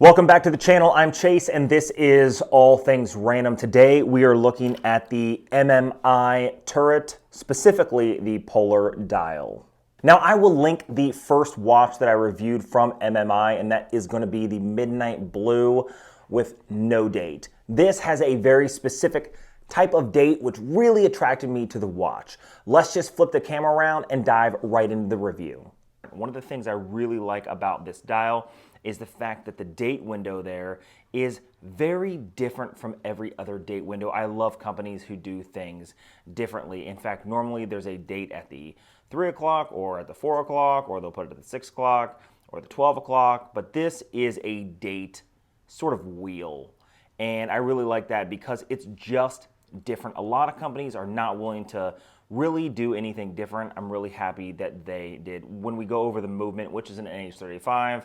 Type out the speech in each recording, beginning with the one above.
Welcome back to the channel. I'm Chase and this is All Things Random. Today we are looking at the MMI turret, specifically the polar dial. Now I will link the first watch that I reviewed from MMI, and that is going to be the Midnight Blue with no date. This has a very specific type of date which really attracted me to the watch. Let's just flip the camera around and dive right into the review. One of the things I really like about this dial is the fact that the date window there is very different from every other date window. I love companies who do things differently. In fact, normally there's a date at the 3 o'clock or at the 4 o'clock, or they'll put it at the 6 o'clock or the 12 o'clock, but this is a date sort of wheel. And I really like that because it's just different. A lot of companies are not willing to really do anything different. I'm really happy that they did. When we go over the movement, which is an NH35,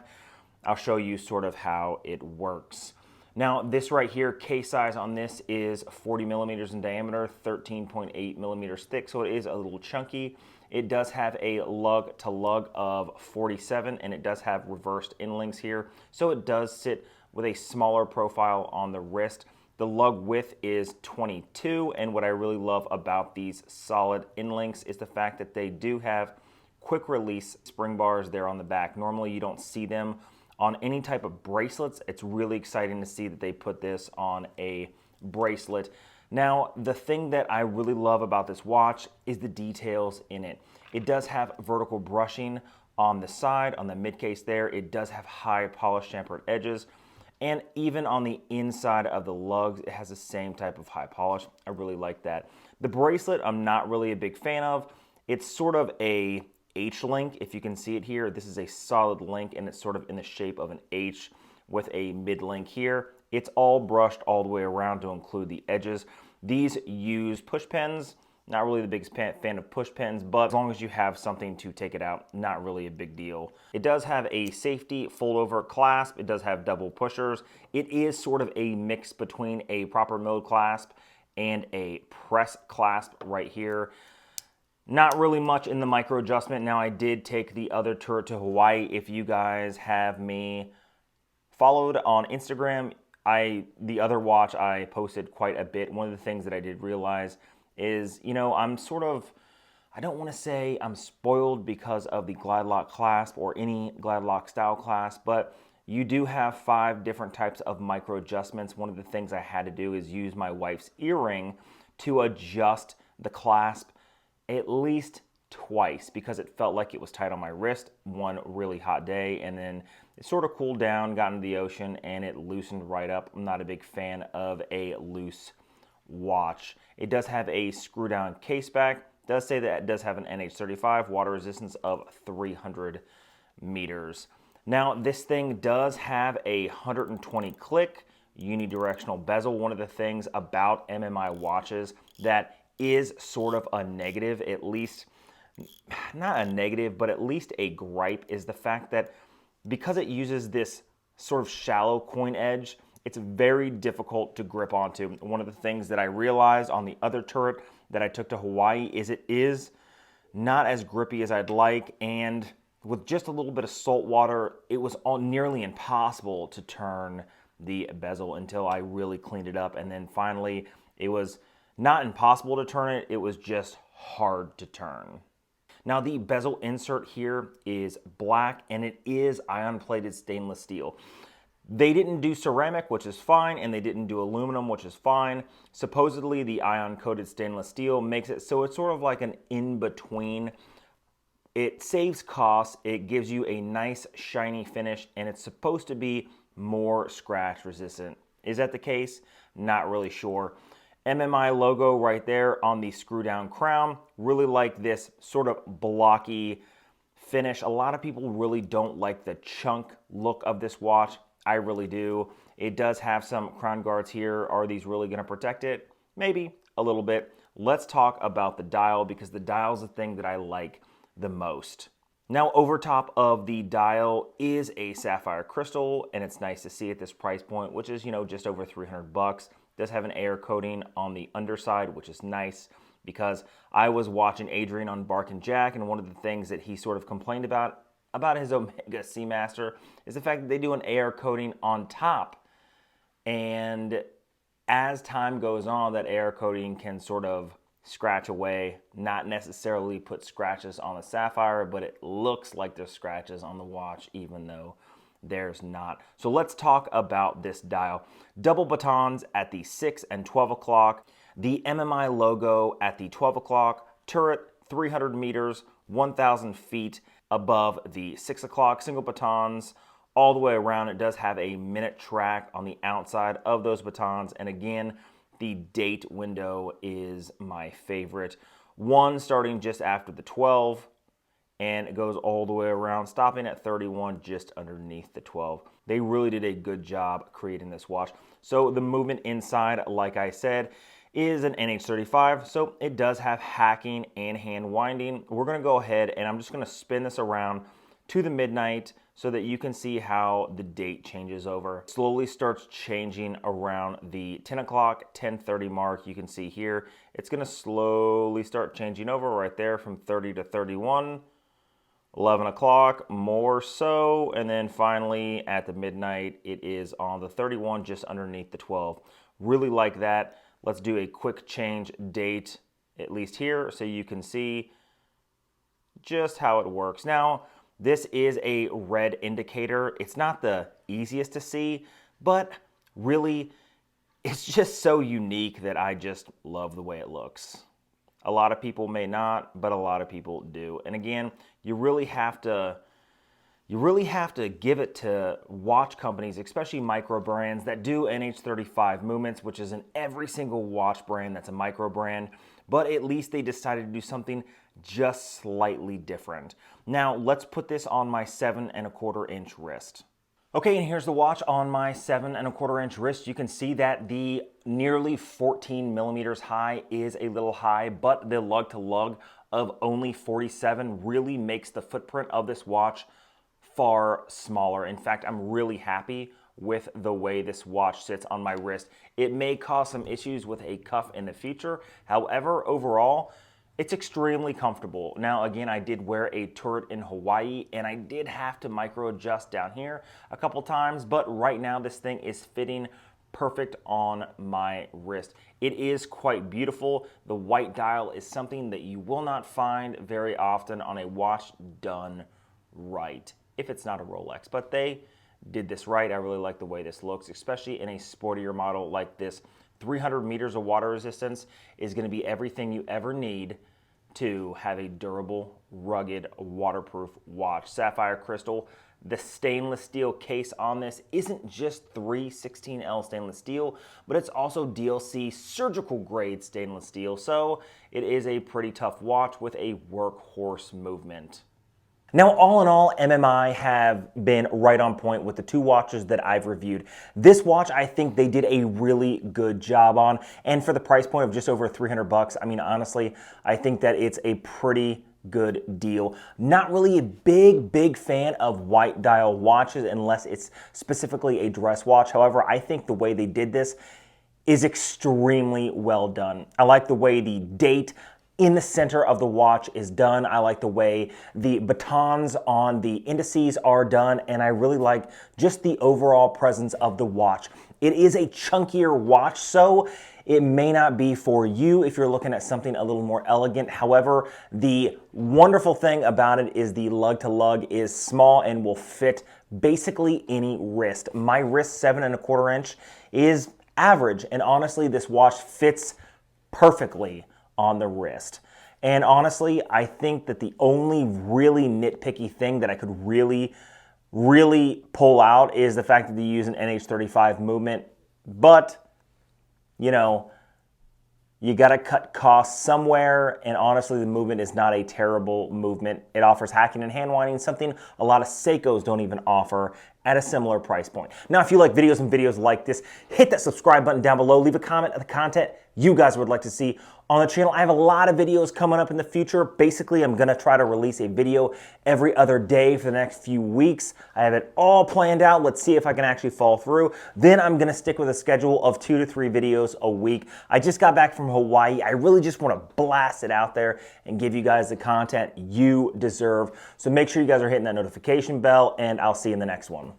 I'll show you sort of how it works. Now this right here, case size on this is 40 millimeters in diameter, 13.8 millimeters thick, so it is a little chunky. It does have a lug to lug of 47, and it does have reversed end links here, so it does sit with a smaller profile on the wrist. The lug width is 22, and what I really love about these solid end links is the fact that they do have quick release spring bars there on the back. Normally you don't see them on any type of bracelets. It's really exciting to see that they put this on a bracelet. Now, the thing that I really love about this watch is the details in it. It does have vertical brushing on the side, on the mid case there. It does have high polished chamfered edges. And even on the inside of the lugs, it has the same type of high polish. I really like that. The bracelet, I'm not really a big fan of. It's sort of a H link, if you can see it here. This is a solid link, and it's sort of in the shape of an H with a mid link here. It's all brushed all the way around to include the edges. These use push pins. Not really the biggest fan of push pins, but as long as you have something to take it out, not really a big deal. It does have a safety fold-over clasp. It does have double pushers. It is sort of a mix between a proper mode clasp and a press clasp right here. Not really much in the micro adjustment. Now I did take the other turret to Hawaii. If you guys have me followed on Instagram, the other watch I posted quite a bit. One of the things that I did realize is, I'm sort of, I don't want to say I'm spoiled because of the Glide Lock clasp or any Glide Lock style clasp, but you do have 5 different types of micro adjustments. One of the things I had to do is use my wife's earring to adjust the clasp at least twice because it felt like it was tight on my wrist one really hot day, and then it sort of cooled down, got into the ocean, and it loosened right up. I'm not a big fan of a loose watch. It does have a screw down case back. It does say that it does have an NH35 water resistance of 300 meters. Now this thing does have a 120 click unidirectional bezel. One of the things about MMI watches that is sort of a negative, at least not a negative, but at least a gripe, is the fact that because it uses this sort of shallow coin edge, it's very difficult to grip onto. One of the things that I realized on the other turret that I took to Hawaii is it is not as grippy as I'd like, and with just a little bit of salt water, it was nearly impossible to turn the bezel until I really cleaned it up. And then finally, it was not impossible to turn it, it was just hard to turn. Now the bezel insert here is black, and it is ion plated stainless steel. They didn't do ceramic, which is fine, and they didn't do aluminum, which is fine. Supposedly the ion coated stainless steel makes it so it's sort of like an in-between. It saves costs, it gives you a nice shiny finish, and it's supposed to be more scratch resistant. Is that the case? Not really sure. MMI logo right there on the screw down crown. Really like this sort of blocky finish. A lot of people really don't like the chunk look of this watch. I really do. It does have some crown guards here. Are these really going to protect it? Maybe a little bit. Let's talk about the dial, because the dial is the thing that I like the most. Now over top of the dial is a sapphire crystal, and it's nice to see at this price point, which is, just over 300 bucks. Does have an air coating on the underside, which is nice because I was watching Adrian on Bark and Jack, and one of the things that he sort of complained about about his Omega Seamaster is the fact that they do an air coating on top. And as time goes on, that air coating can sort of scratch away, not necessarily put scratches on the sapphire, but it looks like there's scratches on the watch even though there's not. So let's talk about this dial. Double batons at the 6 and 12 o'clock, the MMI logo at the 12 o'clock, turret 300 meters, 1,000 feet above the 6 o'clock, single batons all the way around. It does have a minute track on the outside of those batons, and again, the date window is my favorite. One starting just after the 12, and it goes all the way around, stopping at 31 just underneath the 12. They really did a good job creating this watch. So the movement inside, like I said, is an NH35, so it does have hacking and hand winding. We're gonna go ahead and I'm just gonna spin this around to the midnight so that you can see how the date changes over. It slowly starts changing around the 10 o'clock, 10:30 mark. You can see here, it's gonna slowly start changing over right there from 30 to 31, 11 o'clock, more so, and then finally at the midnight, it is on the 31, just underneath the 12. Really like that. Let's do a quick change date, at least here, so you can see just how it works. Now, this is a red indicator. It's not the easiest to see, but really, it's just so unique that I just love the way it looks. A lot of people may not, but a lot of people do. And again, you really have to give it to watch companies, especially micro brands that do NH35 movements, which is in every single watch brand that's a micro brand, but at least they decided to do something just slightly different. Now, let's put this on my 7¼ inch wrist. Okay, and here's the watch on my 7¼ inch wrist. You can see that the nearly 14 millimeters high is a little high, but the lug to lug of only 47 really makes the footprint of this watch far smaller. In fact, I'm really happy with the way this watch sits on my wrist. It may cause some issues with a cuff in the future. However, overall, it's extremely comfortable. Now, again, I did wear a turret in Hawaii, and I did have to micro adjust down here a couple times, but right now this thing is fitting perfect on my wrist. It is quite beautiful. The white dial is something that you will not find very often on a watch done right, if it's not a Rolex, but they did this right. I really like the way this looks, especially in a sportier model like this. 300 meters of water resistance is going to be everything you ever need to have a durable, rugged, waterproof watch. Sapphire crystal. The stainless steel case on this isn't just 316L stainless steel, but it's also DLC surgical grade stainless steel, so it is a pretty tough watch with a workhorse movement. Now, all in all, MMI have been right on point with the two watches that I've reviewed. This watch, I think they did a really good job on, and for the price point of just over 300 bucks, I mean, honestly, I think that it's a pretty good deal. Not really a big fan of white dial watches unless it's specifically a dress watch. However, I think the way they did this is extremely well done. I like the way the date in the center of the watch is done. I like the way the batons on the indices are done, and I really like just the overall presence of the watch. It is a chunkier watch, so it may not be for you if you're looking at something a little more elegant. However, the wonderful thing about it is the lug to lug is small and will fit basically any wrist. My wrist, 7¼ inch, is average, and honestly, this watch fits perfectly on the wrist. And honestly, I think that the only really nitpicky thing that I could really pull out is the fact that they use an NH35 movement. But, you know, you got to cut costs somewhere, and honestly, the movement is not a terrible movement. It offers hacking and hand winding, something a lot of Seikos don't even offer at a similar price point. Now, if you like videos like this, hit that subscribe button down below, leave a comment on the content you guys would like to see on the channel. I have a lot of videos coming up in the future. Basically, I'm gonna try to release a video every other day for the next few weeks. I have it all planned out. Let's see if I can actually follow through. Then I'm gonna stick with a schedule of 2 to 3 videos a week. I just got back from Hawaii. I really just wanna blast it out there and give you guys the content you deserve. So make sure you guys are hitting that notification bell, and I'll see you in the next one.